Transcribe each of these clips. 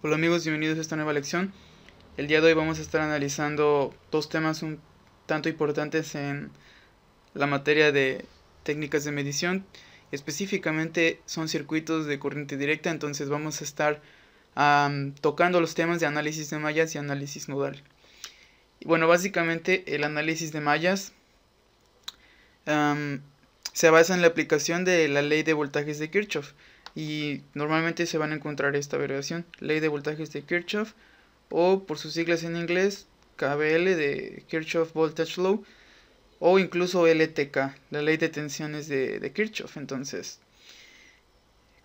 Hola amigos, bienvenidos a esta nueva lección. El día de hoy vamos a estar analizando dos temas un tanto importantes en la materia de técnicas de medición. Específicamente son circuitos de corriente directa, entonces vamos a estar tocando los temas de análisis de mallas y análisis nodal. Y bueno, básicamente el análisis de mallas se basa en la aplicación de la ley de voltajes de Kirchhoff. Y normalmente se van a encontrar esta abreviación, ley de voltajes de Kirchhoff, o por sus siglas en inglés, KVL de Kirchhoff Voltage Law, o incluso LTK, la ley de tensiones de Kirchhoff. Entonces,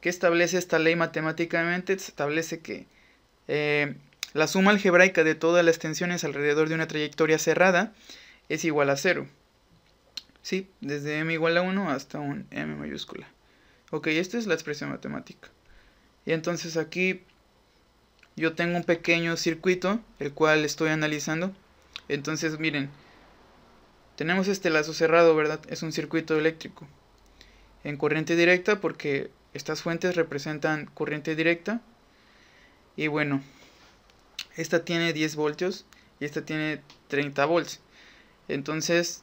¿qué establece esta ley matemáticamente? Establece que la suma algebraica de todas las tensiones alrededor de una trayectoria cerrada es igual a 0. ¿Sí? Desde m igual a 1 hasta un m mayúscula. Ok, esta es la expresión matemática. Y entonces aquí yo tengo un pequeño circuito, el cual estoy analizando. Entonces miren, tenemos este lazo cerrado, ¿verdad? Es un circuito eléctrico en corriente directa porque estas fuentes representan corriente directa. Y bueno, esta tiene 10 voltios y esta tiene 30 volts. Entonces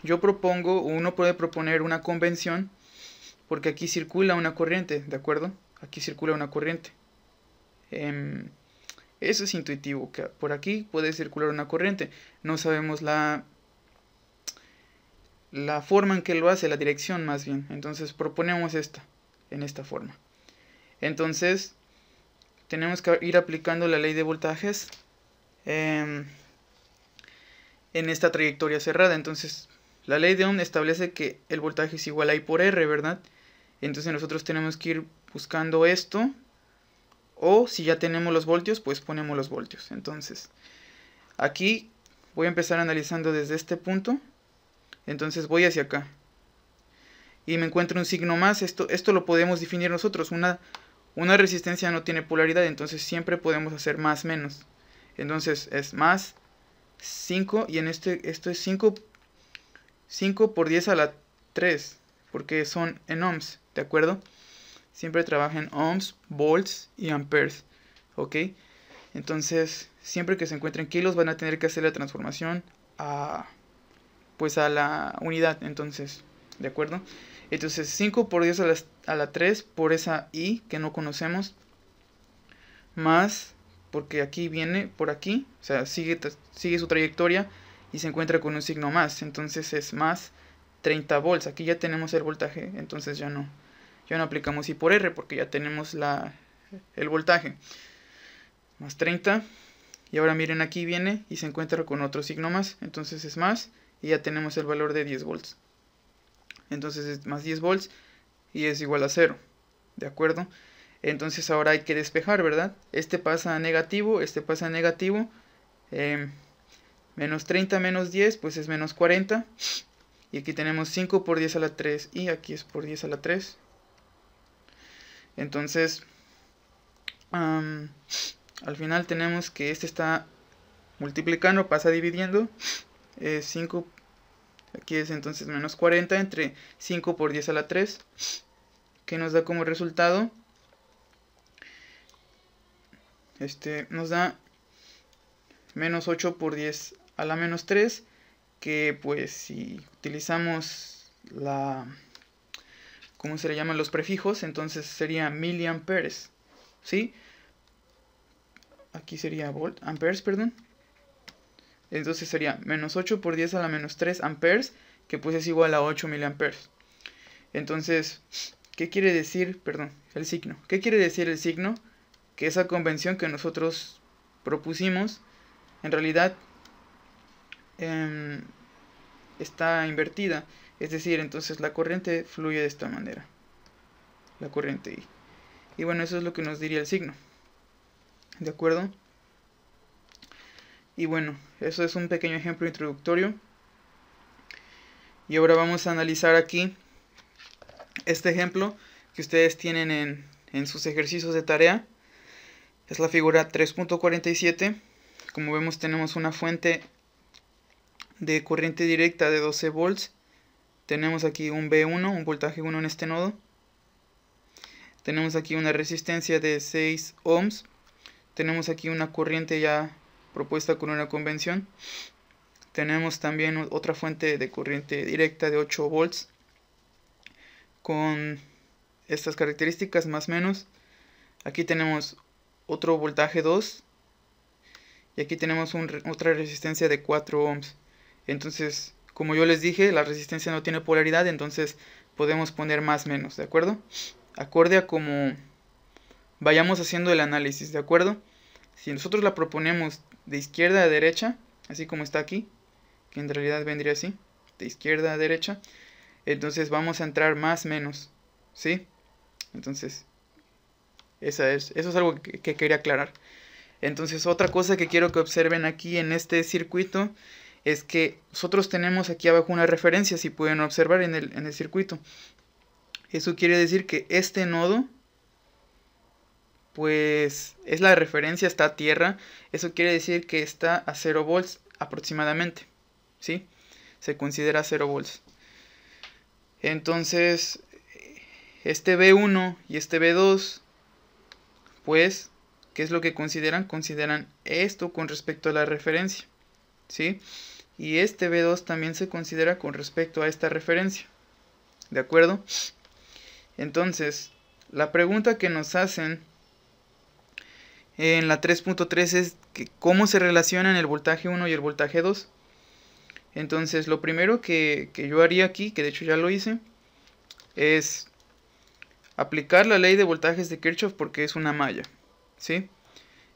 yo propongo, uno puede proponer una convención, porque aquí circula una corriente, ¿de acuerdo? Aquí circula una corriente. Eso es intuitivo, que por aquí puede circular una corriente. No sabemos la forma en que lo hace, la dirección más bien. Entonces proponemos esta, en esta forma. Entonces tenemos que ir aplicando la ley de voltajes en esta trayectoria cerrada. Entonces la ley de Ohm establece que el voltaje es igual a I por R, ¿verdad? Entonces nosotros tenemos que ir buscando esto, o si ya tenemos los voltios, pues ponemos los voltios. Entonces aquí voy a empezar analizando desde este punto. Entonces voy hacia acá y me encuentro un signo más. Esto lo podemos definir nosotros. Una resistencia no tiene polaridad, entonces siempre podemos hacer más menos. Entonces es más 5, y en esto es 5 por 10 a la 3, porque son en ohms, ¿de acuerdo? Siempre trabaja en ohms, volts y amperes, ¿ok? Entonces, siempre que se encuentren kilos van a tener que hacer la transformación a la unidad, entonces, ¿de acuerdo? Entonces 5 por 10 a la 3 por esa I que no conocemos, más, porque aquí viene por aquí, o sea, sigue su trayectoria y se encuentra con un signo más, entonces es más 30 volts. Aquí ya tenemos el voltaje, entonces ya no aplicamos I por R porque ya tenemos el voltaje. Más 30, y ahora miren, aquí viene y se encuentra con otro signo más, entonces es más, y ya tenemos el valor de 10 volts. Entonces es más 10 volts y es igual a 0, ¿de acuerdo? Entonces ahora hay que despejar, ¿verdad? Este pasa a negativo, este pasa a negativo. Menos 30 menos 10, pues es menos 40. Y aquí tenemos 5 por 10 a la 3 y aquí es por 10 a la 3. Entonces, al final tenemos que este está multiplicando, pasa dividiendo. 5, aquí es entonces menos 40 entre 5 por 10 a la 3, que nos da como resultado, nos da menos 8 por 10 a la menos 3, que pues si utilizamos ¿cómo se le llaman los prefijos? Entonces sería miliamperes, ¿sí? Aquí sería amperes, perdón. Entonces sería menos 8 por 10 a la menos 3 amperes, que pues es igual a 8 miliamperes. Entonces, ¿qué quiere decir? Perdón, el signo. ¿Qué quiere decir el signo? Que esa convención que nosotros propusimos, en realidad está invertida. Es decir, entonces la corriente fluye de esta manera. La corriente I. Y bueno, eso es lo que nos diría el signo. ¿De acuerdo? Y bueno, eso es un pequeño ejemplo introductorio. Y ahora vamos a analizar aquí este ejemplo que ustedes tienen en sus ejercicios de tarea. Es la figura 3.47. Como vemos, tenemos una fuente de corriente directa de 12 volts. Tenemos aquí un V1, un voltaje 1 en este nodo. Tenemos aquí una resistencia de 6 ohms. tenemos aquí una corriente ya propuesta con una convención. Tenemos también otra fuente de corriente directa de 8 volts con estas características más o menos. Aquí tenemos otro voltaje 2 y aquí tenemos otra resistencia de 4 ohms. Entonces, como yo les dije, la resistencia no tiene polaridad, entonces podemos poner más menos, ¿de acuerdo? Acorde a como vayamos haciendo el análisis, ¿de acuerdo? Si nosotros la proponemos de izquierda a derecha, así como está aquí, que en realidad vendría así, de izquierda a derecha, entonces vamos a entrar más menos, ¿sí? Entonces, eso es algo que quería aclarar. Entonces, otra cosa que quiero que observen aquí en este circuito es que nosotros tenemos aquí abajo una referencia, si pueden observar en el circuito. Eso quiere decir que este nodo, pues es la referencia, está a tierra. Eso quiere decir que está a 0 volts aproximadamente, ¿sí? Se considera 0 volts. Entonces, este B1 y este B2, pues, ¿qué es lo que consideran? Consideran esto con respecto a la referencia, ¿sí? Y este B2 también se considera con respecto a esta referencia, ¿de acuerdo? Entonces, la pregunta que nos hacen en la 3.3 es que cómo se relacionan el voltaje 1 y el voltaje 2. Entonces, lo primero que yo haría aquí, que de hecho ya lo hice, es aplicar la ley de voltajes de Kirchhoff porque es una malla, ¿sí?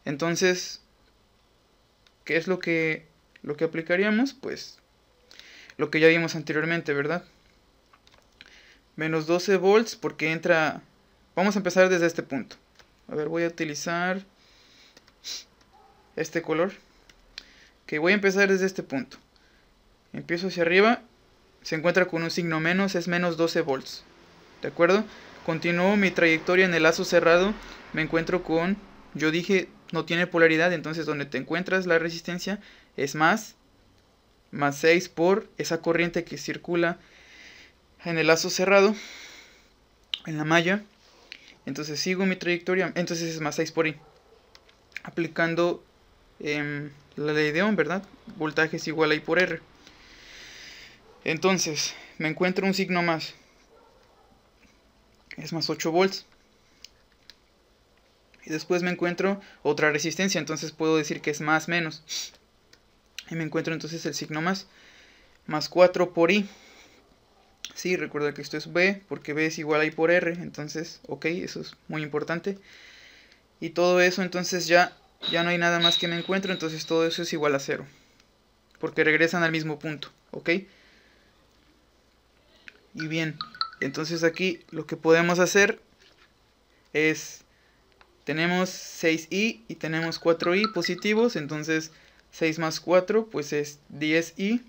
Entonces, ¿qué es lo que aplicaríamos? Pues lo que ya vimos anteriormente, ¿verdad? Menos 12 volts porque entra... Vamos a empezar desde este punto. A ver, voy a utilizar este color. Que voy a empezar desde este punto. Empiezo hacia arriba. Se encuentra con un signo menos, es menos 12 volts. ¿De acuerdo? Continúo mi trayectoria en el lazo cerrado. Me encuentro con... Yo dije, no tiene polaridad, entonces donde te encuentras la resistencia es más 6 por esa corriente que circula en el lazo cerrado, en la malla. Entonces sigo mi trayectoria, entonces es más 6 por I. Aplicando la ley de Ohm, ¿verdad? Voltaje es igual a I por R. Entonces, me encuentro un signo más. Es más 8 volts. Y después me encuentro otra resistencia, entonces puedo decir que es más menos. Y me encuentro entonces el signo más 4 por I. Sí, recuerda que esto es B, porque B es igual a I por R, entonces, ok, eso es muy importante. Y todo eso, entonces ya no hay nada más que me encuentro, entonces todo eso es igual a 0. Porque regresan al mismo punto, ok. Y bien, entonces aquí lo que podemos hacer es... Tenemos 6i y tenemos 4i positivos, entonces 6 más 4 pues es 10i.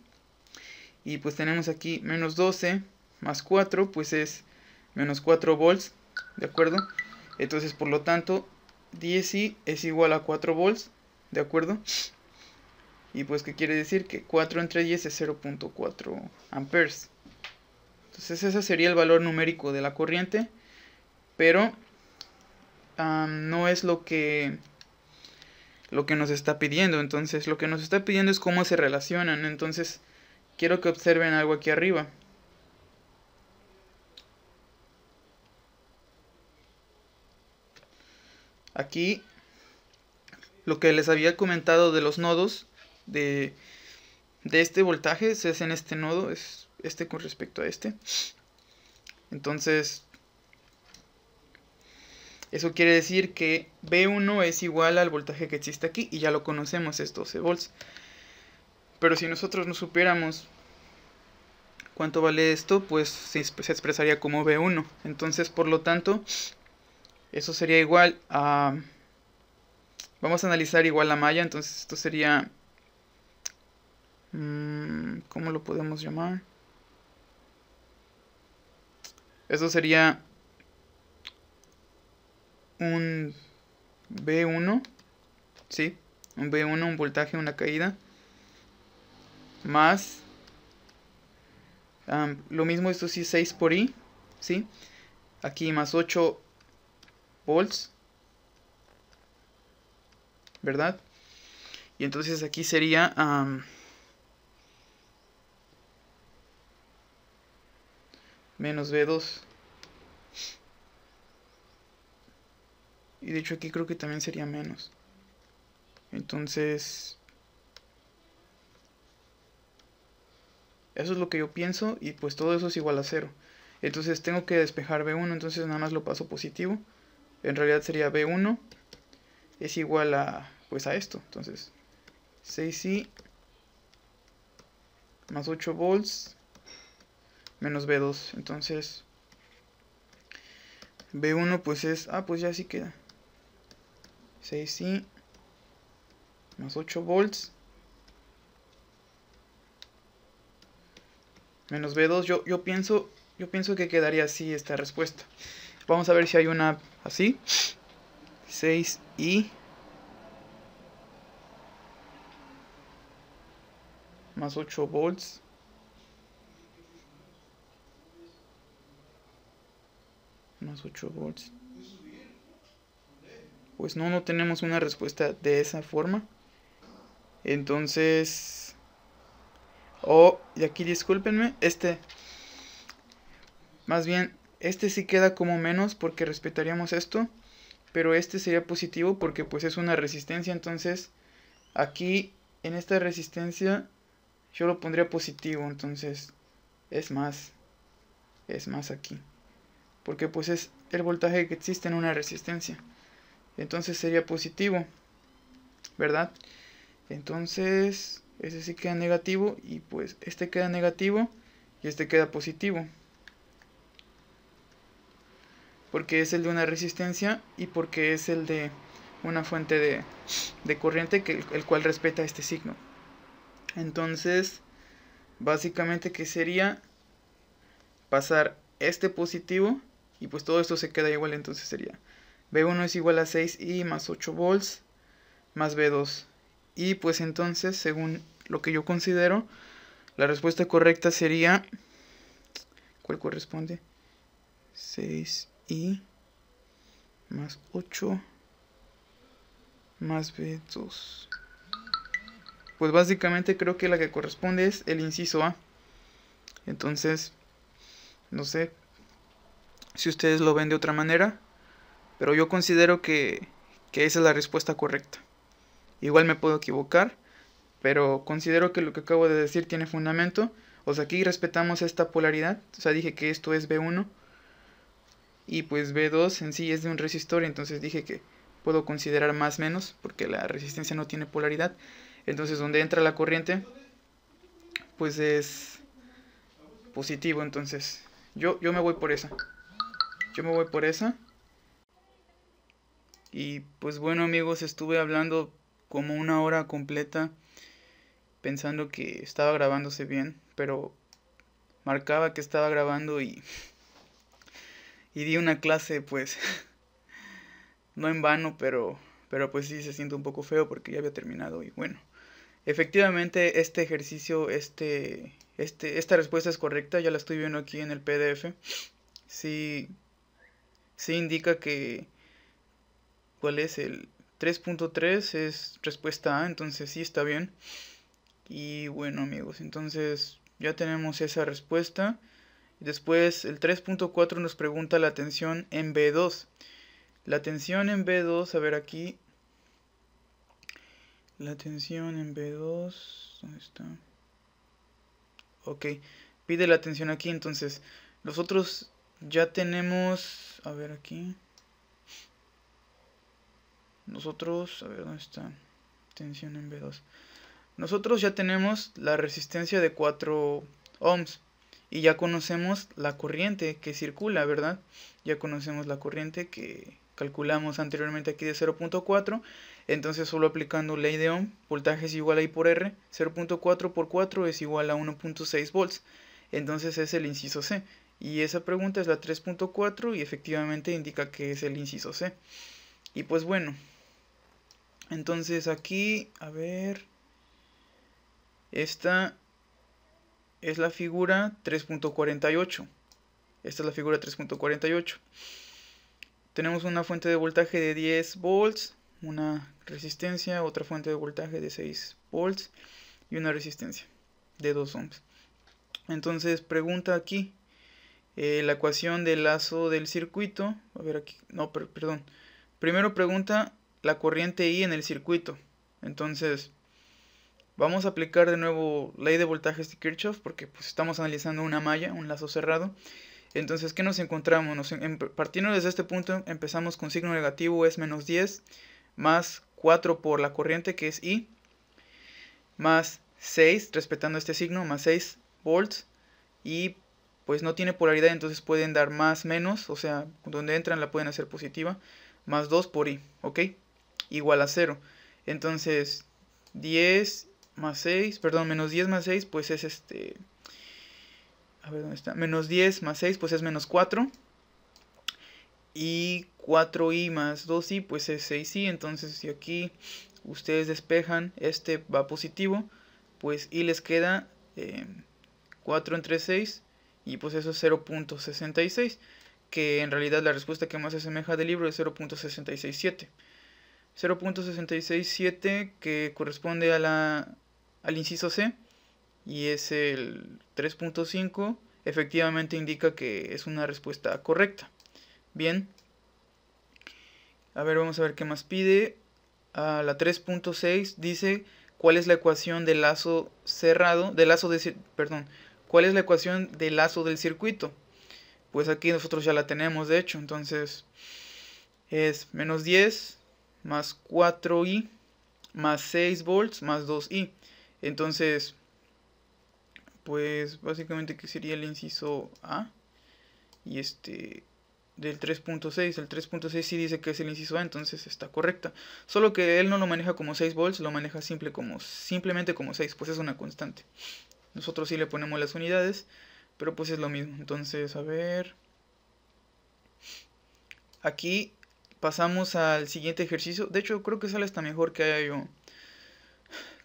Y pues tenemos aquí menos 12 más 4 pues es menos 4 volts, ¿de acuerdo? Entonces por lo tanto 10i es igual a 4 volts, ¿de acuerdo? Y pues ¿qué quiere decir? Que 4 entre 10 es 0.4 amperes. Entonces ese sería el valor numérico de la corriente, pero... no es lo que nos está pidiendo. Entonces lo que nos está pidiendo es cómo se relacionan. Entonces quiero que observen algo aquí arriba. Aquí lo que les había comentado de los nodos de este voltaje es en este nodo, es este con respecto a este. Entonces eso quiere decir que B1 es igual al voltaje que existe aquí y ya lo conocemos, es 12 volts. Pero si nosotros no supiéramos cuánto vale esto, pues se expresaría como B1. Entonces, por lo tanto, eso sería igual a... Vamos a analizar igual la malla, entonces esto sería... ¿cómo lo podemos llamar? Eso sería... un B1, ¿sí? Un B1, un voltaje, una caída, más, lo mismo, esto sí, 6 por I, ¿sí? Aquí más 8 volts, ¿verdad? Y entonces aquí sería menos B2. Y de hecho aquí creo que también sería menos. Entonces, eso es lo que yo pienso y pues todo eso es igual a 0. Entonces tengo que despejar B1, entonces nada más lo paso positivo. En realidad sería B1 es igual a, pues a esto. Entonces 6i más 8 volts menos B2. Entonces B1 pues es, pues ya así queda. 6i más 8 volts menos B2. Yo pienso que quedaría así esta respuesta. Vamos a ver si hay una así. 6i más 8 volts más 8 volts. Pues no tenemos una respuesta de esa forma. Entonces, y aquí discúlpenme, más bien, este sí queda como menos porque respetaríamos esto, pero este sería positivo porque pues es una resistencia. Entonces aquí en esta resistencia yo lo pondría positivo, entonces es más aquí, porque pues es el voltaje que existe en una resistencia, entonces sería positivo, ¿verdad? Entonces ese sí queda negativo y pues este queda negativo y este queda positivo, porque es el de una resistencia y porque es el de una fuente de corriente el cual respeta este signo. Entonces básicamente que sería pasar este positivo y pues todo esto se queda igual. Entonces sería B1 es igual a 6i más 8 volts más B2. Y pues entonces, según lo que yo considero, la respuesta correcta sería, ¿cuál corresponde? 6i más 8 más B2. Pues básicamente creo que la que corresponde es el inciso A. Entonces, no sé si ustedes lo ven de otra manera, pero yo considero que esa es la respuesta correcta. Igual me puedo equivocar, pero considero que lo que acabo de decir tiene fundamento. O sea, aquí respetamos esta polaridad. O sea, dije que esto es B1 y pues B2 en sí es de un resistor, entonces dije que puedo considerar más menos porque la resistencia no tiene polaridad. Entonces donde entra la corriente pues es positivo. Entonces yo me voy por esa. Y pues bueno amigos, estuve hablando como una hora completa pensando que estaba grabándose bien, pero marcaba que estaba grabando y di una clase pues no en vano, pero pues sí se siente un poco feo porque ya había terminado. Y bueno, efectivamente este ejercicio, esta respuesta es correcta, ya la estoy viendo aquí en el PDF. Sí indica que ¿cuál es? El 3.3 es respuesta A, entonces sí está bien. Y bueno amigos, entonces ya tenemos esa respuesta. Después el 3.4 nos pregunta la tensión en B2. La tensión en B2, a ver aquí. La tensión en B2, ¿dónde está? Ok, pide la tensión aquí, entonces nosotros ya tenemos, a ver aquí. Nosotros, a ver dónde está. Tensión en B2. Nosotros ya tenemos la resistencia de 4 ohms. Y ya conocemos la corriente que circula, ¿verdad? Ya conocemos la corriente que calculamos anteriormente aquí de 0.4. Entonces solo aplicando ley de Ohm, voltaje es igual a I por R. 0.4 por 4 es igual a 1.6 volts. Entonces es el inciso C. Y esa pregunta es la 3.4 y efectivamente indica que es el inciso C. Y pues bueno. Entonces aquí, a ver. Esta es la figura 3.48. Esta es la figura 3.48. Tenemos una fuente de voltaje de 10 volts, una resistencia, otra fuente de voltaje de 6 volts y una resistencia de 2 ohms. Entonces pregunta aquí la ecuación del lazo del circuito. A ver aquí, no, perdón. Primero pregunta la corriente I en el circuito. Entonces vamos a aplicar de nuevo ley de voltajes de Kirchhoff porque pues estamos analizando una malla, un lazo cerrado. Entonces, ¿qué nos encontramos? Partiendo desde este punto, empezamos con signo negativo, es menos 10, más 4 por la corriente, que es I, más 6, respetando este signo, más 6 volts, y pues no tiene polaridad, entonces pueden dar más, menos, o sea, donde entran la pueden hacer positiva, más 2 por I, ¿ok? Igual a 0. Entonces, 10 más 6, perdón, menos 10 más 6, pues es a ver, ¿dónde está? Menos 10 más 6, pues es menos 4. Y 4i más 2i, pues es 6i. Entonces, si aquí ustedes despejan, este va positivo, pues i les queda 4 entre 6. Y pues eso es 0.66. Que en realidad la respuesta que más se asemeja del libro es 0.667. 0.667 que corresponde al inciso C. Y es el 3.5, efectivamente indica que es una respuesta correcta. Bien, a ver, vamos a ver qué más pide. A la 3.6 dice cuál es la ecuación del lazo cerrado, perdón, cuál es la ecuación del lazo del circuito. Pues aquí nosotros ya la tenemos, de hecho, entonces es menos 10 más 4i más 6 volts más 2i. Entonces, pues básicamente que sería el inciso A y del 3.6, el 3.6 sí dice que es el inciso A, entonces está correcta, solo que él no lo maneja como 6 volts, lo maneja simplemente como 6, pues es una constante. Nosotros sí le ponemos las unidades, pero pues es lo mismo. Entonces, a ver, aquí pasamos al siguiente ejercicio. De hecho, creo que sale hasta mejor que haya yo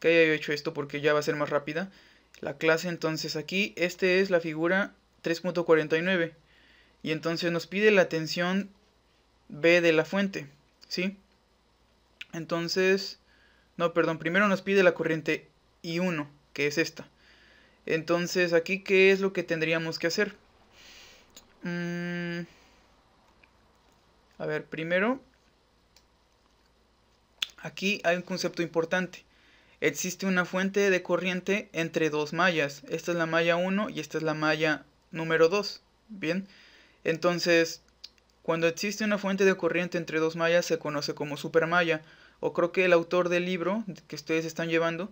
hecho esto, porque ya va a ser más rápida la clase. Entonces aquí, es la figura 3.49 y entonces nos pide la tensión B de la fuente, ¿sí? Entonces, no, perdón, primero nos pide la corriente I1, que es esta. Entonces aquí, ¿qué es lo que tendríamos que hacer? A ver, primero, aquí hay un concepto importante. Existe una fuente de corriente entre dos mallas. Esta es la malla 1 y esta es la malla número 2. Bien, entonces, cuando existe una fuente de corriente entre dos mallas se conoce como supermalla. O creo que el autor del libro que ustedes están llevando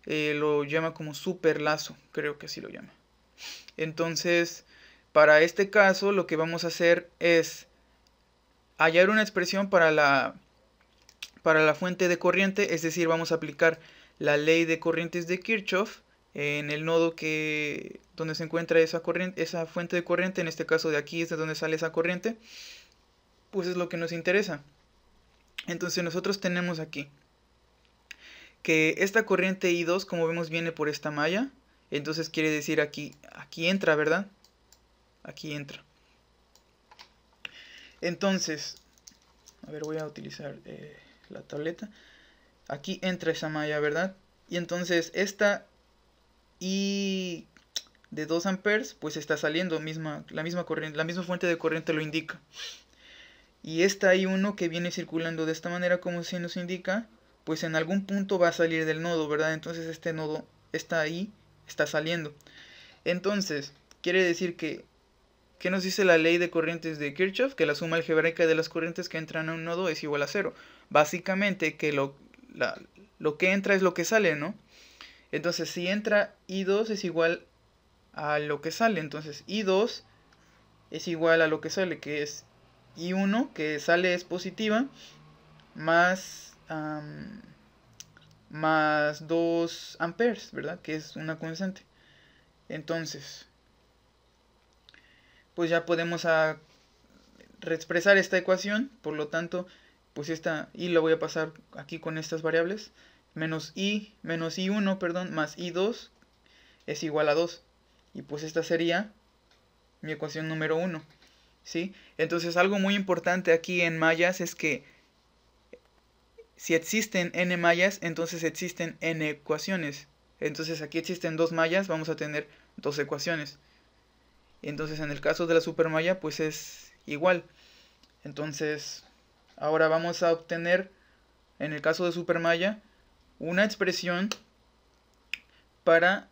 lo llama como superlazo. Creo que así lo llama. Entonces, para este caso lo que vamos a hacer es hallar una expresión para la fuente de corriente. Es decir, vamos a aplicar la ley de corrientes de Kirchhoff en el nodo donde se encuentra esa fuente de corriente. En este caso de aquí es de donde sale esa corriente, pues es lo que nos interesa. Entonces nosotros tenemos aquí que esta corriente I2, como vemos, viene por esta malla. Entonces quiere decir aquí entra, ¿verdad? Aquí entra. Entonces, a ver, voy a utilizar la tableta. Aquí entra esa malla, ¿verdad? Y entonces esta I de 2 amperes pues está saliendo, la misma corriente, la misma fuente de corriente lo indica. Y esta I1 que viene circulando de esta manera, como se nos indica, pues en algún punto va a salir del nodo, ¿verdad? Entonces este nodo, esta I está saliendo. Entonces, quiere decir que ¿qué nos dice la ley de corrientes de Kirchhoff? Que la suma algebraica de las corrientes que entran a un nodo es igual a 0. Básicamente que lo que entra es lo que sale, ¿no? Entonces si entra I2 es igual a lo que sale. Entonces I2 es igual a lo que sale, que es I1, que sale es positiva, más 2 amperes, ¿verdad? Que es una constante. Entonces, pues ya podemos reexpresar esta ecuación. Por lo tanto, pues esta I la voy a pasar aquí con estas variables. Menos I1, perdón, más I2 es igual a 2. Y pues esta sería mi ecuación número 1. ¿Sí? Entonces algo muy importante aquí en mallas es que si existen n mallas, entonces existen n ecuaciones. Entonces aquí existen 2 mallas, vamos a tener 2 ecuaciones. Entonces en el caso de la supermalla pues es igual. Entonces ahora vamos a obtener, en el caso de supermalla, una expresión para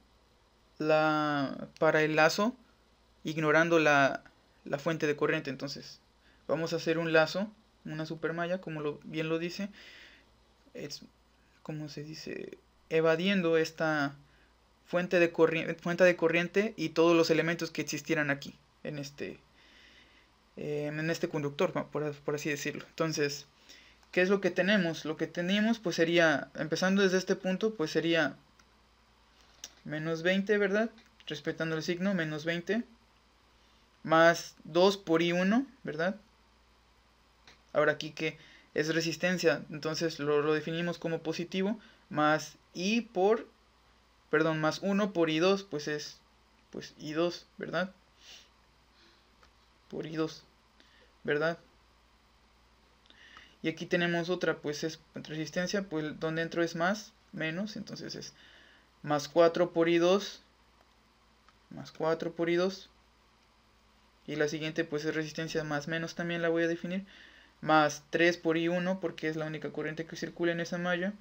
el lazo ignorando la fuente de corriente. Entonces vamos a hacer un lazo, una supermalla, como bien lo dice, es como se dice, evadiendo esta fuente de corriente y todos los elementos que existieran aquí en este conductor, por así decirlo. Entonces, ¿qué es lo que tenemos? Lo que tenemos pues sería, empezando desde este punto, pues sería menos 20, ¿verdad? Respetando el signo, menos 20 más 2 por I1, ¿verdad? Ahora aquí que es resistencia, entonces lo definimos como positivo, más más 1 por I2, pues es pues I2, ¿verdad? Por I2, ¿verdad? Y aquí tenemos otra, pues es resistencia, pues donde entro es más, menos, entonces es más 4 por I2, más 4 por I2. Y la siguiente pues es resistencia más menos, también la voy a definir, más 3 por I1, porque es la única corriente que circula en esa malla,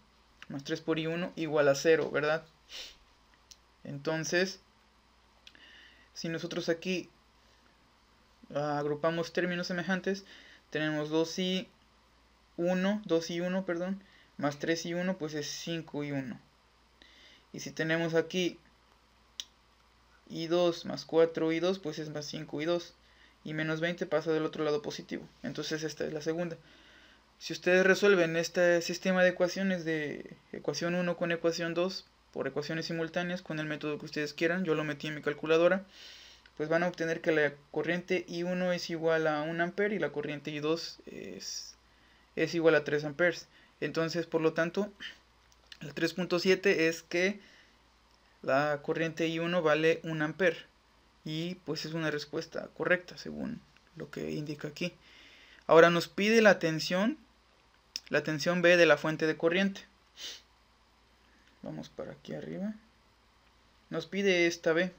más 3 por I1 igual a 0, ¿verdad? Entonces, si nosotros aquí agrupamos términos semejantes, tenemos 2i1, perdón, más 3i1, pues es 5i1. Y si tenemos aquí i2 más 4i2, pues es más 5i2. Y menos 20 pasa del otro lado positivo. Entonces esta es la segunda. Si ustedes resuelven este sistema de ecuaciones de ecuación 1 con ecuación 2 por ecuaciones simultáneas con el método que ustedes quieran, yo lo metí en mi calculadora, pues van a obtener que la corriente I1 es igual a 1 ampere y la corriente I2 es igual a 3 amperes. Entonces, por lo tanto, el 3.7 es que la corriente I1 vale 1 ampere. Y pues es una respuesta correcta según lo que indica aquí. Ahora nos pide la tensión B de la fuente de corriente. Vamos para aquí arriba. Nos pide esta B.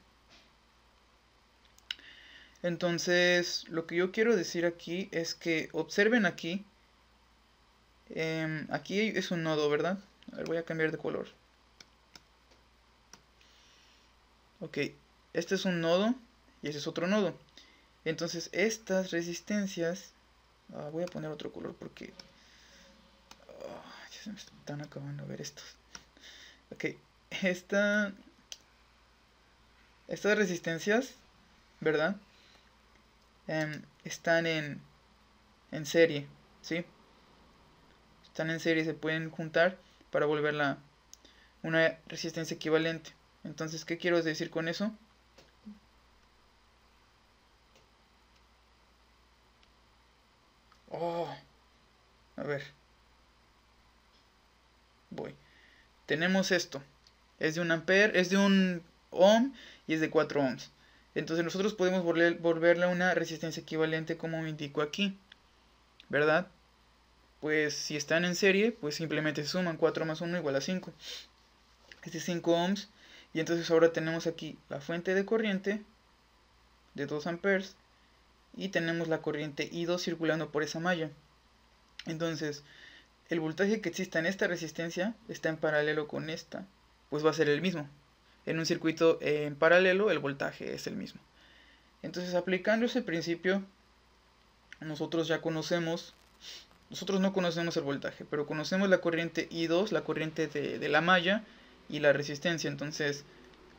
Entonces, lo que yo quiero decir aquí es que observen aquí. Aquí es un nodo, ¿verdad? A ver, voy a cambiar de color. Ok, este es un nodo y ese es otro nodo. Entonces, estas resistencias... voy a poner otro color porque... ya se me están acabando de ver estos. Ok, estas resistencias, ¿verdad? Están en serie, ¿sí? Están en serie, se pueden juntar para volverla una resistencia equivalente. Entonces, ¿qué quiero decir con eso? A ver. Voy. Tenemos esto. Es de 1 ampere, es de 1 ohm y es de 4 ohms. Entonces nosotros podemos volverle una resistencia equivalente como me indico aquí, ¿verdad? Pues si están en serie, pues simplemente se suman 4 más 1 igual a 5. Es de 5 ohms. Y entonces ahora tenemos aquí la fuente de corriente de 2 amperes y tenemos la corriente I2 circulando por esa malla. Entonces, el voltaje que exista en esta resistencia está en paralelo con esta, pues va a ser el mismo. En un circuito en paralelo el voltaje es el mismo. Entonces, aplicando ese principio, nosotros no conocemos el voltaje, pero conocemos la corriente I2, la corriente de la malla y la resistencia. Entonces,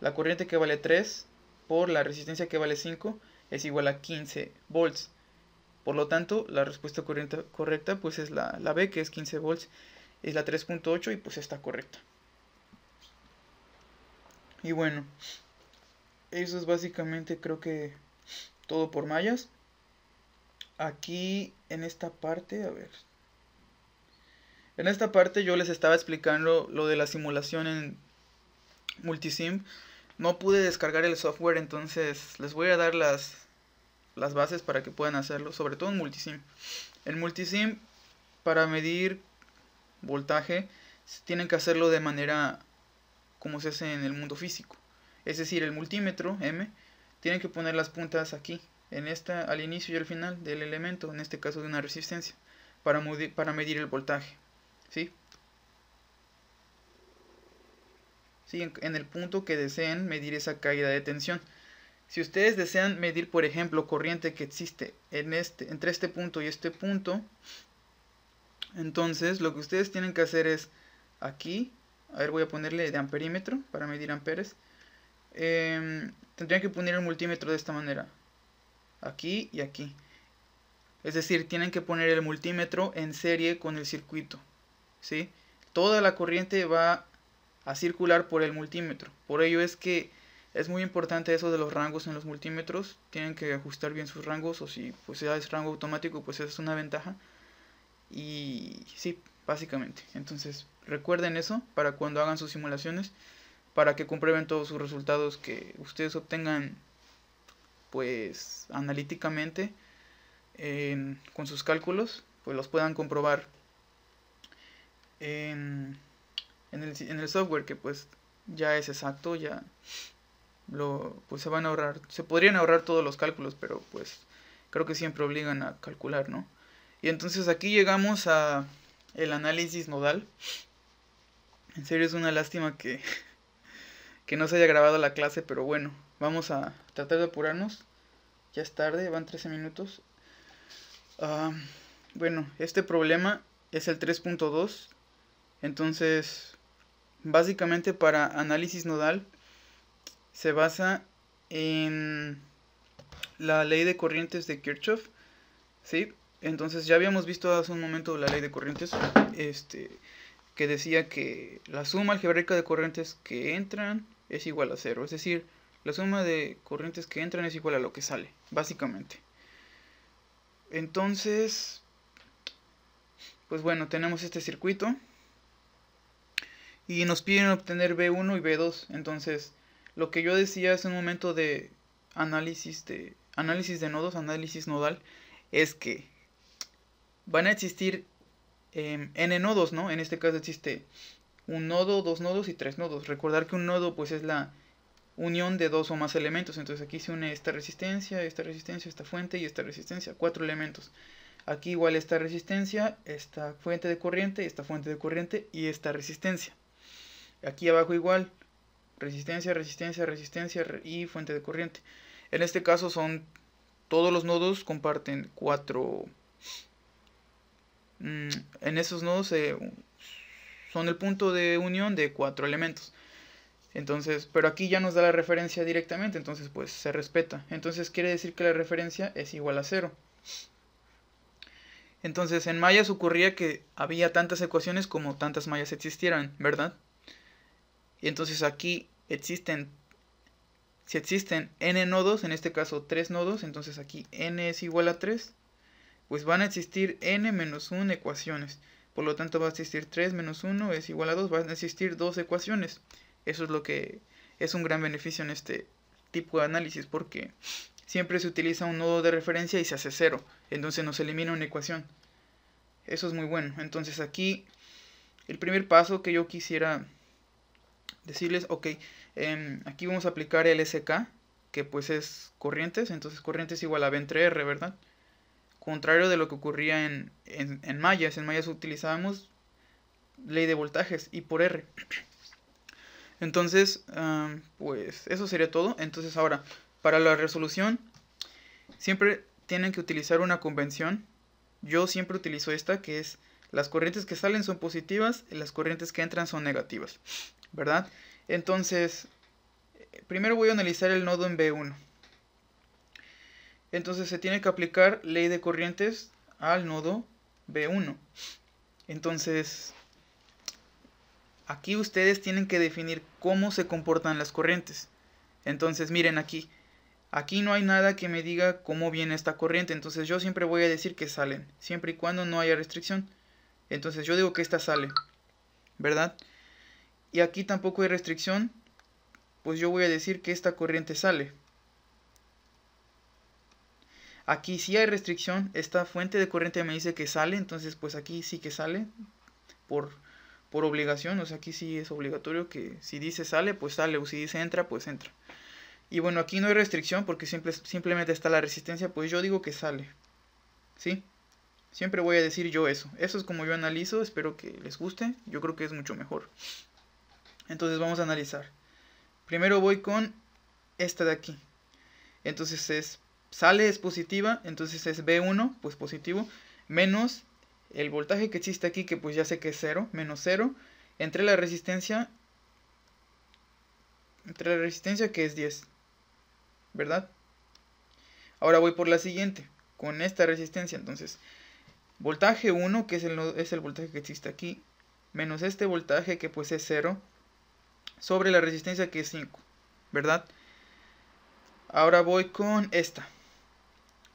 la corriente que vale 3 por la resistencia que vale 5 es igual a 15 volts. Por lo tanto, la respuesta correcta pues es la B, que es 15 volts, es la 3.8 y pues está correcta. Y bueno, eso es básicamente creo que todo por mallas. Aquí en esta parte, a ver. En esta parte yo les estaba explicando lo de la simulación en Multisim. No pude descargar el software, entonces les voy a dar las bases para que puedan hacerlo, sobre todo en Multisim. En Multisim, para medir voltaje, tienen que hacerlo de manera como se hace en el mundo físico. Es decir, el multímetro M tienen que poner las puntas aquí, en esta, al inicio y al final del elemento, en este caso de una resistencia, para medir el voltaje. ¿Sí? ¿Sí? En el punto que deseen medir esa caída de tensión. Si ustedes desean medir, por ejemplo, corriente que existe entre este punto y este punto, entonces lo que ustedes tienen que hacer es aquí, a ver, voy a ponerle de amperímetro para medir amperes. Tendrían que poner el multímetro de esta manera, aquí y aquí. Es decir, tienen que poner el multímetro en serie con el circuito, ¿sí? Toda la corriente va a circular por el multímetro. Por ello es que es muy importante eso de los rangos en los multímetros. Tienen que ajustar bien sus rangos, o si pues ya es rango automático, pues esa es una ventaja. Y sí, básicamente. Entonces recuerden eso para cuando hagan sus simulaciones, para que comprueben todos sus resultados que ustedes obtengan pues analíticamente con sus cálculos, pues los puedan comprobar en el software, que pues ya es exacto, ya pues se podrían ahorrar todos los cálculos, pero pues creo que siempre obligan a calcular, ¿no? Y entonces aquí llegamos a el análisis nodal. En serio es una lástima que no se haya grabado la clase, pero bueno, vamos a tratar de apurarnos. Ya es tarde, van 13 minutos. Bueno, este problema es el 3.2. Entonces, básicamente para análisis nodal se basa en la ley de corrientes de Kirchhoff, ¿sí? Entonces ya habíamos visto hace un momento la ley de corrientes, que decía que la suma algebraica de corrientes que entran es igual a 0. Es decir, la suma de corrientes que entran es igual a lo que sale, básicamente. Entonces, pues bueno, tenemos este circuito y nos piden obtener B1 y B2. Entonces, lo que yo decía hace un momento de análisis de nodos, análisis nodal, es que van a existir n nodos, ¿no? En este caso existe un nodo, dos nodos y tres nodos. Recordar que un nodo pues es la unión de dos o más elementos. Entonces aquí se une esta resistencia, esta fuente y esta resistencia, 4 elementos. Aquí igual esta resistencia, esta fuente de corriente, esta fuente de corriente y esta resistencia. Aquí abajo igual, resistencia, resistencia, resistencia y fuente de corriente. En este caso son todos los nodos comparten 4. En esos nodos son el punto de unión de 4 elementos. Entonces, pero aquí ya nos da la referencia directamente, entonces pues se respeta. Entonces quiere decir que la referencia es igual a 0. Entonces en mallas ocurría que había tantas ecuaciones como tantas mallas existieran, ¿verdad? Y entonces aquí si existen n nodos, en este caso 3 nodos, entonces aquí n es igual a 3, pues van a existir n menos 1 ecuaciones. Por lo tanto va a existir 3 menos 1 es igual a 2, van a existir 2 ecuaciones. Eso es lo que es un gran beneficio en este tipo de análisis, porque siempre se utiliza un nodo de referencia y se hace 0, entonces nos elimina una ecuación. Eso es muy bueno. Entonces aquí el primer paso que yo quisiera decirles, ok, aquí vamos a aplicar el SK, que pues es corrientes, entonces corrientes igual a V entre R, ¿verdad? Contrario de lo que ocurría en mallas. En mallas utilizábamos ley de voltajes, I por R. Entonces, pues eso sería todo. Entonces ahora, para la resolución, siempre tienen que utilizar una convención. Yo siempre utilizo esta, que es las corrientes que salen son positivas y las corrientes que entran son negativas, ¿verdad? Entonces, primero voy a analizar el nodo en B1. Entonces se tiene que aplicar ley de corrientes al nodo B1. Entonces, aquí ustedes tienen que definir cómo se comportan las corrientes. Entonces, miren aquí. Aquí no hay nada que me diga cómo viene esta corriente. Entonces yo siempre voy a decir que salen, siempre y cuando no haya restricción. Entonces yo digo que esta sale, ¿verdad? Y aquí tampoco hay restricción, pues yo voy a decir que esta corriente sale. Aquí sí hay restricción, esta fuente de corriente me dice que sale, entonces pues aquí sí que sale. por obligación. O sea, aquí sí es obligatorio que si dice sale, pues sale, o si dice entra, pues entra. Y bueno, aquí no hay restricción porque simplemente está la resistencia, pues yo digo que sale, ¿sí? Siempre voy a decir yo eso. Eso es como yo analizo, espero que les guste. Yo creo que es mucho mejor. Entonces vamos a analizar. Primero voy con esta de aquí. Entonces sale es positiva, entonces es B1, pues positivo, menos el voltaje que existe aquí, que pues ya sé que es 0, menos 0, entre la resistencia que es 10, ¿verdad? Ahora voy por la siguiente, con esta resistencia, entonces voltaje 1, que es el voltaje que existe aquí, menos este voltaje que pues es 0, sobre la resistencia que es 5, ¿verdad? Ahora voy con esta.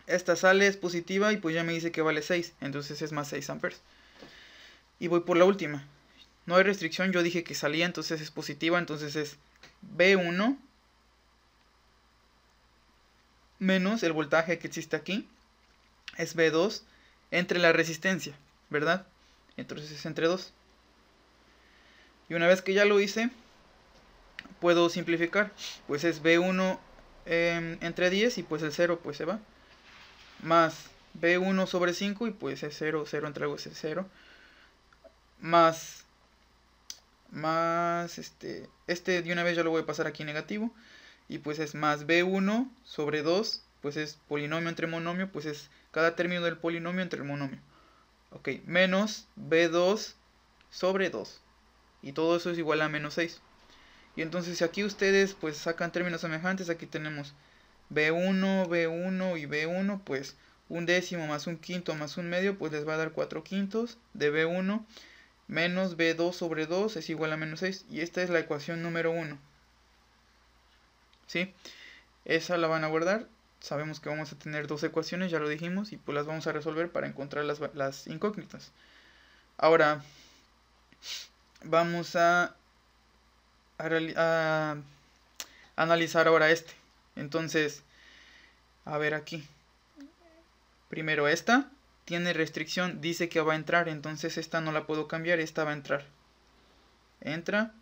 Esta sale es positiva y pues ya me dice que vale 6, entonces es más 6 amperes. Y voy por la última. No hay restricción, yo dije que salía, entonces es positiva, entonces es B1 menos el voltaje que existe aquí, es B2 entre la resistencia, ¿verdad? Entonces es entre 2. Y una vez que ya lo hice, puedo simplificar, pues es B1 entre 10 y pues el 0 pues se va. Más B1 sobre 5 y pues es 0, 0 entre algo es 0. Más este de una vez yo lo voy a pasar aquí negativo. Y pues es más B1 sobre 2, pues es polinomio entre monomio, pues es cada término del polinomio entre el monomio. Ok, menos B2 sobre 2. Y todo eso es igual a menos 6. Y entonces si aquí ustedes pues sacan términos semejantes, aquí tenemos B1, B1 y B1, pues un décimo más un quinto más un medio, pues les va a dar 4 quintos de B1 menos B2 sobre 2 es igual a menos 6. Y esta es la ecuación número 1. ¿Sí? Esa la van a guardar. Sabemos que vamos a tener dos ecuaciones, ya lo dijimos, y pues las vamos a resolver para encontrar las incógnitas. Ahora vamos a analizar ahora este. Entonces, a ver aquí. Primero esta tiene restricción, dice que va a entrar, entonces esta no la puedo cambiar, esta va a entrar. Entra.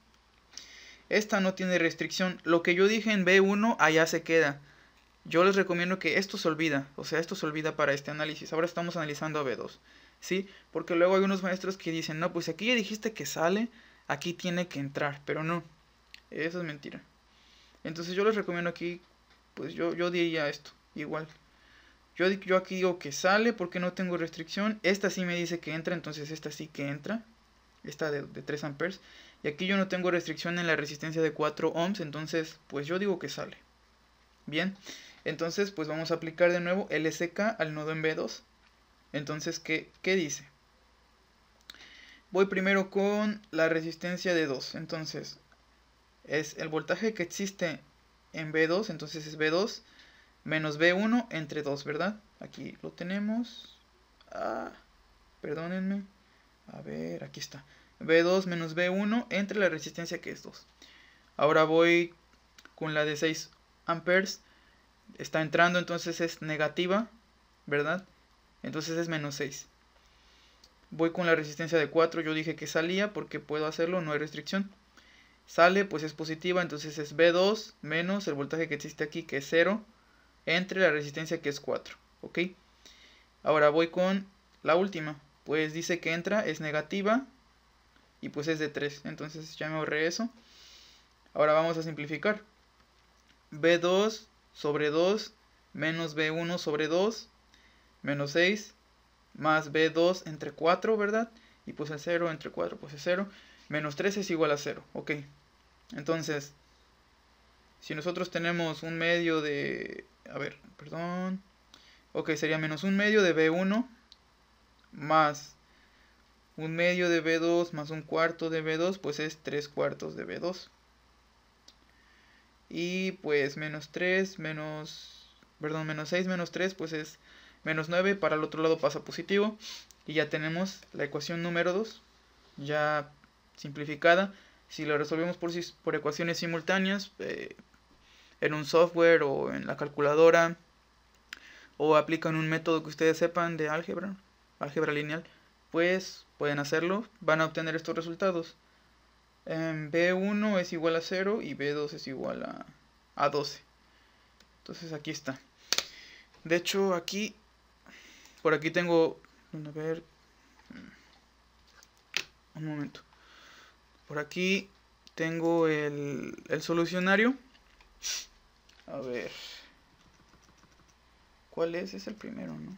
Esta no tiene restricción. Lo que yo dije en B1 allá se queda. Yo les recomiendo que esto se olvida. O sea, esto se olvida para este análisis. Ahora estamos analizando a B2. ¿Sí? Porque luego hay unos maestros que dicen, no, pues aquí ya dijiste que sale, aquí tiene que entrar. Pero no. Eso es mentira. Entonces yo les recomiendo aquí, pues yo diría esto. Igual. Yo aquí digo que sale porque no tengo restricción. Esta sí me dice que entra, entonces esta sí que entra. Esta de 3 amperes. Y aquí yo no tengo restricción en la resistencia de 4 ohms, entonces pues yo digo que sale. Bien, entonces pues vamos a aplicar de nuevo LSK al nodo en B2. Entonces, ¿qué dice? Voy primero con la resistencia de 2. Entonces, es el voltaje que existe en B2, entonces es B2 menos B1 entre 2, ¿verdad? Aquí lo tenemos. Perdónenme. A ver, aquí está. B2 menos B1 entre la resistencia que es 2. Ahora voy con la de 6 amperes. Está entrando, entonces es negativa, ¿verdad? Entonces es menos 6. Voy con la resistencia de 4. Yo dije que salía porque puedo hacerlo, no hay restricción. Sale, pues es positiva, entonces es B2 menos el voltaje que existe aquí, que es 0, entre la resistencia que es 4. ¿Ok? Ahora voy con la última. Pues dice que entra, es negativa y pues es de 3. Entonces ya me ahorré eso. Ahora vamos a simplificar. B2 sobre 2 menos B1 sobre 2 menos 6 más B2 entre 4, ¿verdad? Y pues el 0 entre 4 pues es 0. Menos 3 es igual a 0. Ok. Entonces, si nosotros tenemos un medio de... A ver, perdón. Ok, sería menos un medio de B1 más un medio de B2 más un cuarto de B2, pues es 3 cuartos de B2. Y pues menos 3, menos 6 menos 3, pues es menos 9. Para el otro lado pasa positivo. Y ya tenemos la ecuación número 2, ya simplificada. Si lo resolvemos por ecuaciones simultáneas, en un software o en la calculadora, o aplican un método que ustedes sepan de álgebra lineal, pues pueden hacerlo, van a obtener estos resultados. B1 es igual a 0 y B2 es igual a 12. Entonces aquí está. De hecho aquí, por aquí tengo, a ver, un momento. Por aquí tengo el solucionario. A ver, ¿cuál es? Es el primero, ¿no?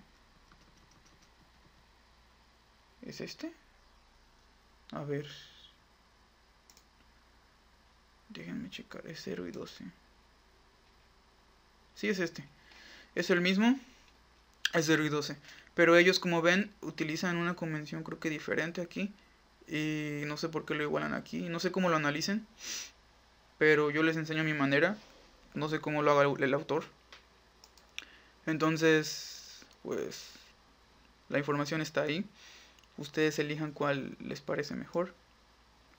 ¿Es este? A ver, déjenme checar, es 0 y 12. Sí, es este. Es el mismo, es 0 y 12. Pero ellos, como ven, utilizan una convención creo que diferente aquí. Y no sé por qué lo igualan aquí. No sé cómo lo analicen. Pero yo les enseño mi manera. No sé cómo lo haga el autor. Entonces, pues, la información está ahí. Ustedes elijan cuál les parece mejor.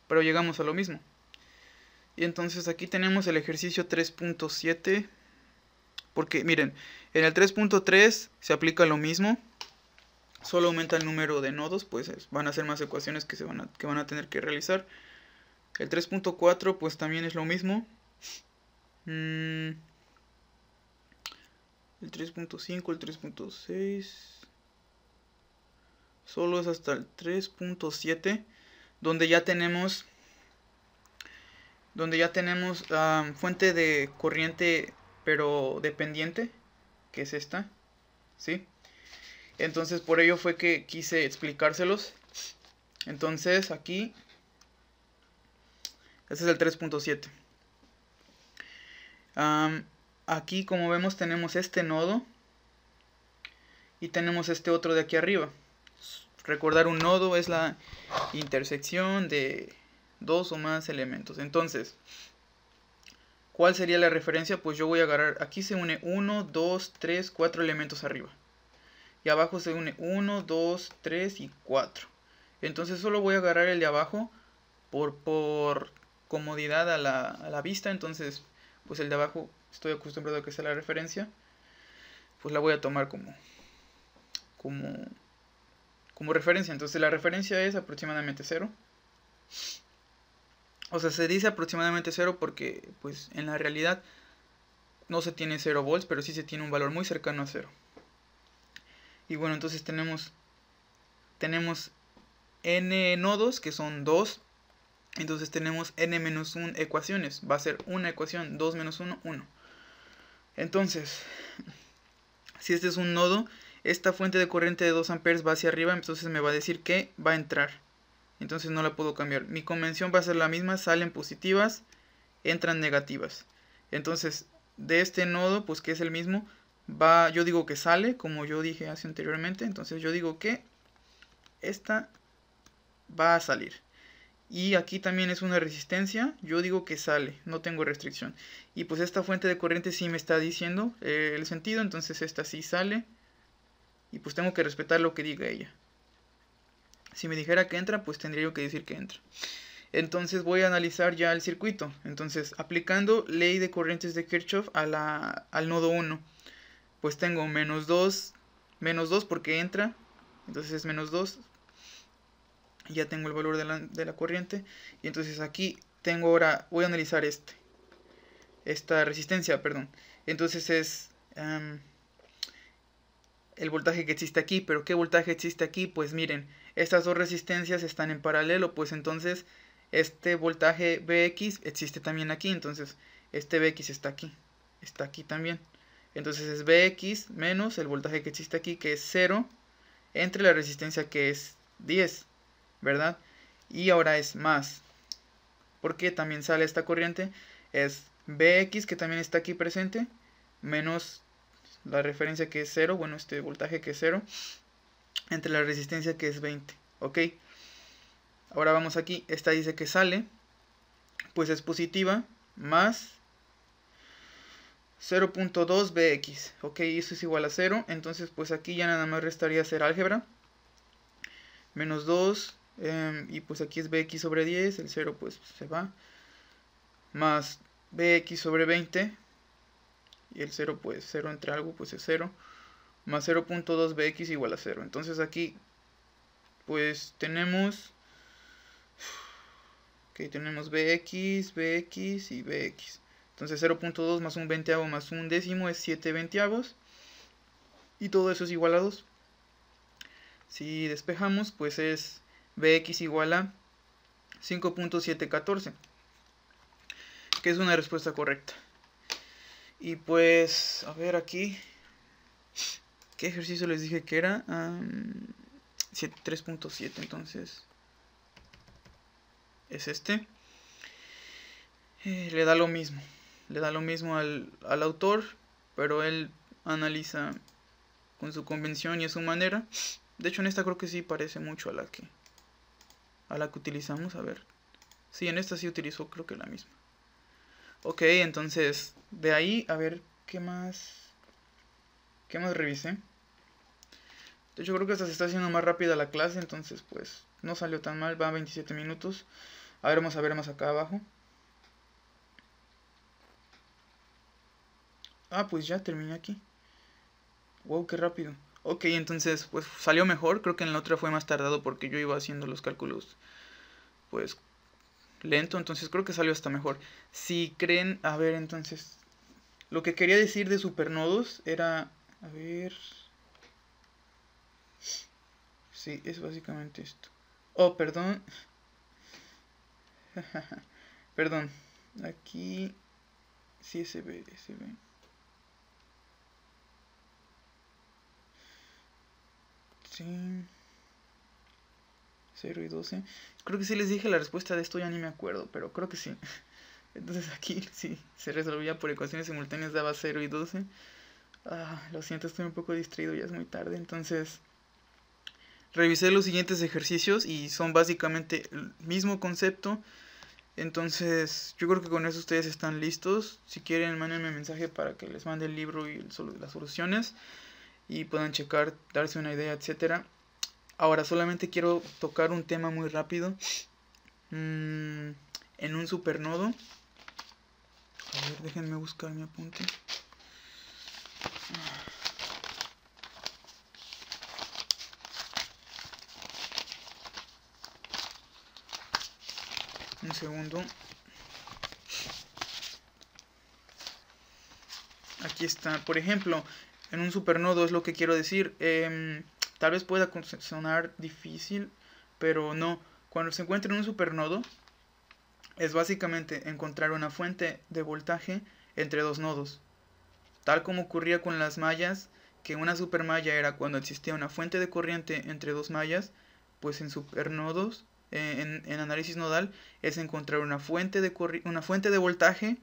Pero llegamos a lo mismo. Y entonces aquí tenemos el ejercicio 3.7. Porque, miren, en el 3.3 se aplica lo mismo. Solo aumenta el número de nodos, pues van a ser más ecuaciones que van a tener que realizar. El 3.4 pues también es lo mismo. El 3.5, el 3.6. Solo es hasta el 3.7 donde ya tenemos fuente de corriente pero dependiente, que es esta, ¿sí? Entonces por ello fue que quise explicárselos. Entonces aquí, este es el 3.7. Aquí como vemos tenemos este nodo y tenemos este otro de aquí arriba. Recordar, un nodo es la intersección de dos o más elementos. Entonces, ¿cuál sería la referencia? Pues yo voy a agarrar, aquí se une 1, 2, 3, 4 elementos arriba. Y abajo se une 1, 2, 3 y 4. Entonces solo voy a agarrar el de abajo por comodidad a la vista. Entonces, pues el de abajo estoy acostumbrado a que sea la referencia. Pues la voy a tomar como referencia. Entonces la referencia es aproximadamente 0. O sea, se dice aproximadamente 0 porque pues en la realidad no se tiene 0 volts, pero sí se tiene un valor muy cercano a 0. Y bueno, entonces tenemos n nodos, que son 2. Entonces tenemos n-1 ecuaciones. Va a ser una ecuación, 2 menos 1, 1. Entonces, si este es un nodo, esta fuente de corriente de 2 amperes va hacia arriba, entonces me va a decir que va a entrar. Entonces no la puedo cambiar. Mi convención va a ser la misma, salen positivas, entran negativas. Entonces, de este nodo, pues que es el mismo, yo digo que sale, como yo dije hace anteriormente. Entonces yo digo que esta va a salir. Y aquí también es una resistencia, yo digo que sale, no tengo restricción. Y pues esta fuente de corriente sí me está diciendo el sentido, entonces esta sí sale. Y pues tengo que respetar lo que diga ella. Si me dijera que entra, pues tendría yo que decir que entra. Entonces voy a analizar ya el circuito. Entonces, aplicando ley de corrientes de Kirchhoff al nodo 1, pues tengo menos 2 porque entra, entonces es menos 2. Ya tengo el valor de la corriente. Y entonces aquí tengo ahora, voy a analizar esta resistencia, perdón. Entonces es el voltaje que existe aquí. Pero ¿qué voltaje existe aquí? Pues miren, estas dos resistencias están en paralelo, pues entonces este voltaje Vx existe también aquí. Entonces este Vx está aquí también. Entonces es Vx menos el voltaje que existe aquí, que es 0, entre la resistencia que es 10, ¿verdad? Y ahora es más, porque también sale esta corriente, es Vx, que también está aquí presente, menos la referencia que es 0, bueno, este voltaje que es 0, entre la resistencia que es 20, ¿ok? Ahora vamos aquí, esta dice que sale, pues es positiva, más 0.2 Vx, ok, eso es igual a 0, entonces pues aquí ya nada más restaría hacer álgebra, menos 2, y pues aquí es Bx sobre 10, el 0 pues se va, más Bx sobre 20, y el 0 pues 0 entre algo pues es 0, más 0.2 Bx igual a 0, entonces aquí pues tenemos... Ok, tenemos BX, BX y BX. Entonces 0.2 más un veinteavo más un décimo es 7 veinteavos. Y todo eso es igual a 2. Si despejamos, pues es BX igual a 5.714, que es una respuesta correcta. Y pues, a ver aquí, ¿qué ejercicio les dije que era? 3.7, entonces es este. Le da lo mismo. Le da lo mismo al autor, pero él analiza con su convención y a su manera. De hecho, en esta creo que sí parece mucho a la que utilizamos. A ver. Sí, en esta sí utilizó creo que la misma. Ok, entonces, de ahí, a ver, ¿qué más revisé? De hecho, creo que esta se está haciendo más rápida la clase, entonces, pues, no salió tan mal, va a 27 minutos. A ver, vamos a ver más acá abajo. Ah, pues ya terminé aquí. Wow, qué rápido. Ok, entonces, pues, salió mejor. Creo que en la otra fue más tardado porque yo iba haciendo los cálculos, pues, lento, entonces creo que salió hasta mejor. Si creen, a ver, entonces, lo que quería decir de supernodos era, a ver, sí, es básicamente esto. Oh, perdón, perdón, aquí, sí, SB. Sí, 0 y 12. Creo que sí les dije la respuesta de esto, ya ni me acuerdo, pero creo que sí. Entonces aquí sí, se resolvía por ecuaciones simultáneas, daba 0 y 12. Lo siento, estoy un poco distraído, ya es muy tarde. Entonces, revisé los siguientes ejercicios y son básicamente el mismo concepto. Entonces, yo creo que con eso ustedes están listos. Si quieren, mándenme un mensaje para que les mande el libro y las soluciones y puedan checar, darse una idea, etcétera. Ahora, solamente quiero tocar un tema muy rápido. En un supernodo. A ver, déjenme buscar mi apunte. Un segundo. Aquí está. Por ejemplo, en un supernodo es lo que quiero decir. Tal vez pueda sonar difícil, pero no. Cuando se encuentra en un supernodo, es básicamente encontrar una fuente de voltaje entre dos nodos. Tal como ocurría con las mallas, que una supermalla era cuando existía una fuente de corriente entre dos mallas, pues en supernodos, en análisis nodal, es encontrar una fuente de voltaje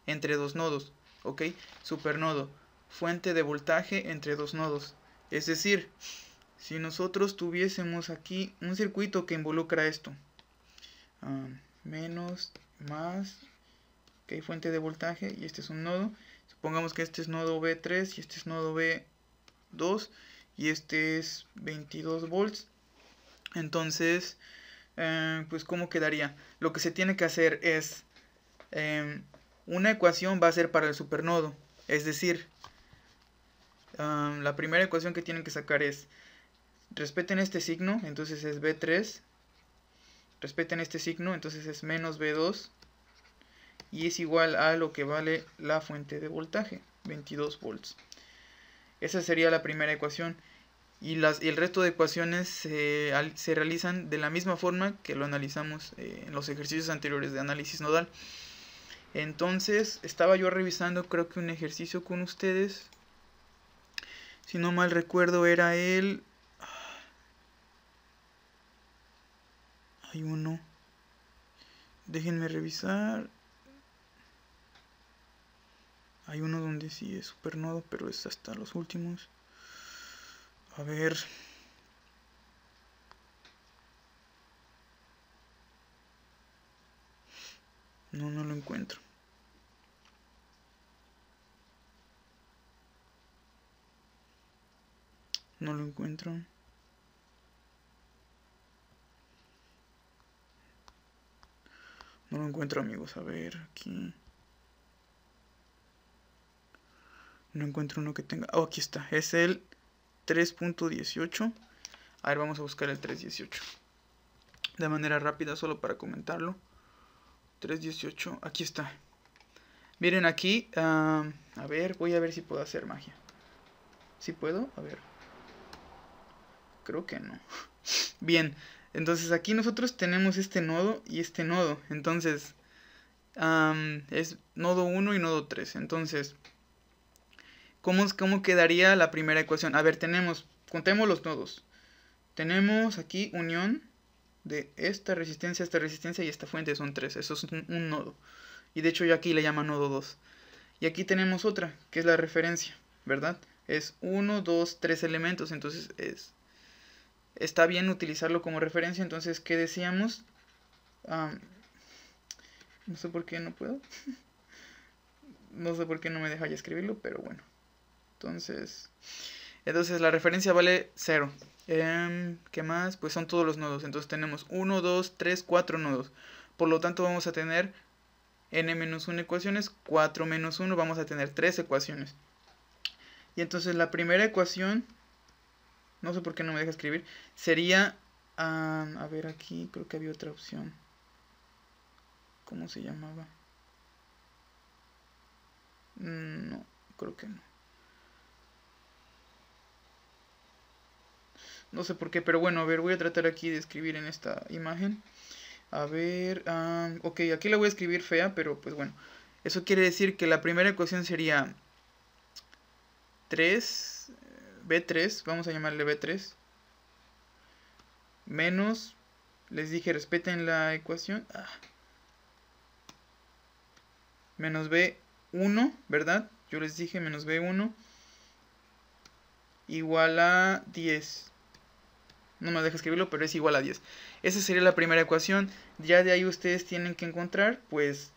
entre dos nodos. ¿Ok? Supernodo, fuente de voltaje entre dos nodos. Es decir, si nosotros tuviésemos aquí un circuito que involucra esto, menos, más, ok, fuente de voltaje, y este es un nodo. Supongamos que este es nodo B3 y este es nodo B2 y este es 22 volts. Entonces, pues ¿cómo quedaría? Lo que se tiene que hacer es, una ecuación va a ser para el supernodo. Es decir, la primera ecuación que tienen que sacar es, respeten este signo, entonces es B3. Respeten este signo, entonces es menos B2. Y es igual a lo que vale la fuente de voltaje, 22 volts. Esa sería la primera ecuación. Y el resto de ecuaciones se realizan de la misma forma que lo analizamos en los ejercicios anteriores de análisis nodal. Entonces, estaba yo revisando, creo que un ejercicio con ustedes. Si no mal recuerdo, era el... Hay uno. Déjenme revisar. Hay uno donde sí es supernodo, pero es hasta los últimos. A ver. No lo encuentro. No lo encuentro. No lo encuentro, amigos. A ver, aquí. No encuentro uno que tenga... Oh, aquí está. Es el 3.18. A ver, vamos a buscar el 318 de manera rápida, solo para comentarlo. 318, aquí está. Miren aquí, a ver, voy a ver si puedo hacer magia. ¿Sí puedo? A ver. Creo que no. Bien, entonces aquí nosotros tenemos este nodo y este nodo. Entonces, es nodo 1 y nodo 3. Entonces, ¿cómo quedaría la primera ecuación? A ver, contemos los nodos. Tenemos aquí unión de esta resistencia y esta fuente, son 3. Eso es un nodo. Y de hecho yo aquí le llamo nodo 2. Y aquí tenemos otra, que es la referencia, ¿verdad? Es 1, 2, 3 elementos, entonces está bien utilizarlo como referencia. Entonces, ¿qué decíamos? No sé por qué no puedo. No sé por qué no me deja ya escribirlo, pero bueno. Entonces la referencia vale 0. ¿Qué más? Pues son todos los nodos. Entonces tenemos 1, 2, 3, 4 nodos. Por lo tanto vamos a tener n-1 ecuaciones, 4 menos 1, vamos a tener 3 ecuaciones. Y entonces la primera ecuación, no sé por qué no me deja escribir, sería, a ver aquí, creo que había otra opción. ¿Cómo se llamaba? No, creo que no. No sé por qué, pero bueno, a ver, voy a tratar aquí de escribir en esta imagen. A ver, ok, aquí la voy a escribir fea, pero pues bueno. Eso quiere decir que la primera ecuación sería 3, B3, vamos a llamarle B3, menos, les dije respeten la ecuación, menos B1, ¿verdad? Yo les dije menos B1 igual a 10. No me deja escribirlo, pero es igual a 10. Esa sería la primera ecuación. Ya de ahí ustedes tienen que encontrar, pues,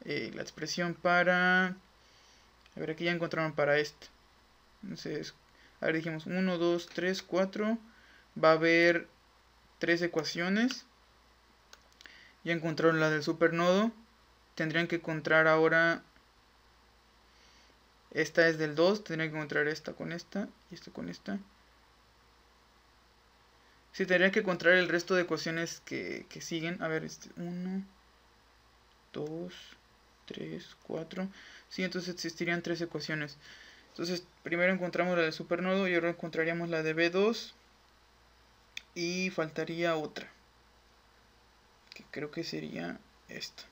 la expresión para... A ver, aquí ya encontraron para esto. Entonces, a ver, dijimos 1, 2, 3, 4. Va a haber 3 ecuaciones. Ya encontraron la del supernodo. Tendrían que encontrar ahora... Esta es del 2. Tendrían que encontrar esta con esta y esta con esta. Sí, tendrían que encontrar el resto de ecuaciones que siguen. A ver, 1, 2, 3, 4. Sí, entonces existirían 3 ecuaciones. Entonces, primero encontramos la del supernodo y ahora encontraríamos la de B2. Y faltaría otra, que creo que sería esta.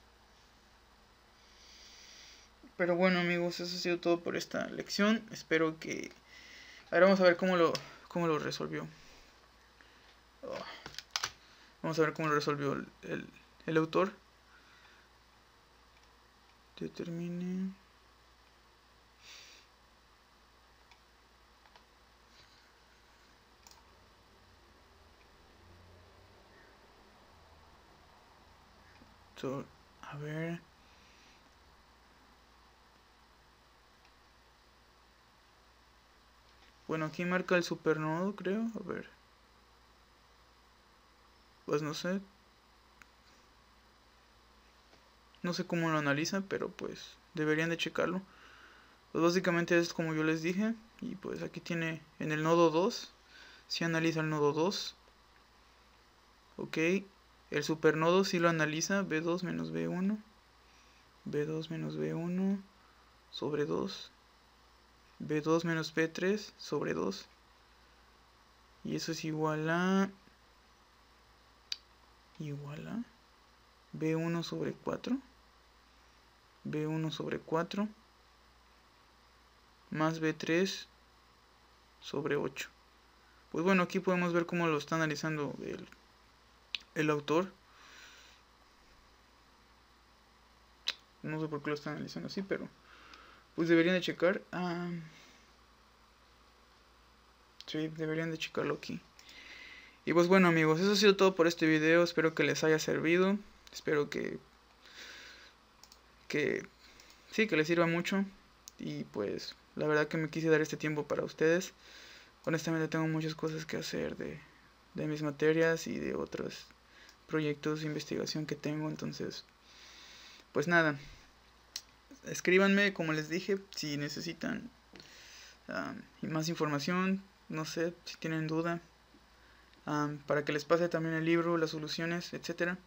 Pero bueno, amigos, eso ha sido todo por esta lección. Espero que... Ahora vamos a ver cómo lo resolvió. Vamos a ver cómo lo resolvió el autor. Determine... A ver... Bueno, aquí marca el supernodo, creo. A ver. Pues no sé. No sé cómo lo analizan, pero pues deberían de checarlo. Pues básicamente es como yo les dije. Y pues aquí tiene en el nodo 2. Si analiza el nodo 2. Ok. El supernodo si lo analiza. B2 menos B1. B2 menos B1 sobre 2. B2 menos B3 sobre 2. Y eso es igual a B1 sobre 4. B1 sobre 4 más B3 sobre 8. Pues bueno, aquí podemos ver cómo lo está analizando el autor. No sé por qué lo está analizando así, pero pues deberían de checar. Sí, deberían de checarlo aquí. Y pues bueno, amigos, eso ha sido todo por este video. Espero que les haya servido. Espero que sí, que les sirva mucho. Y pues la verdad que me quise dar este tiempo para ustedes. Honestamente tengo muchas cosas que hacer de mis materias y de otros proyectos de investigación que tengo. Entonces, pues nada, escríbanme como les dije si necesitan más información. No sé si tienen duda. para que les pase también el libro, las soluciones, etcétera.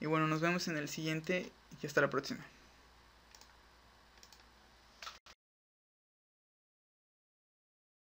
Y bueno, nos vemos en el siguiente y hasta la próxima.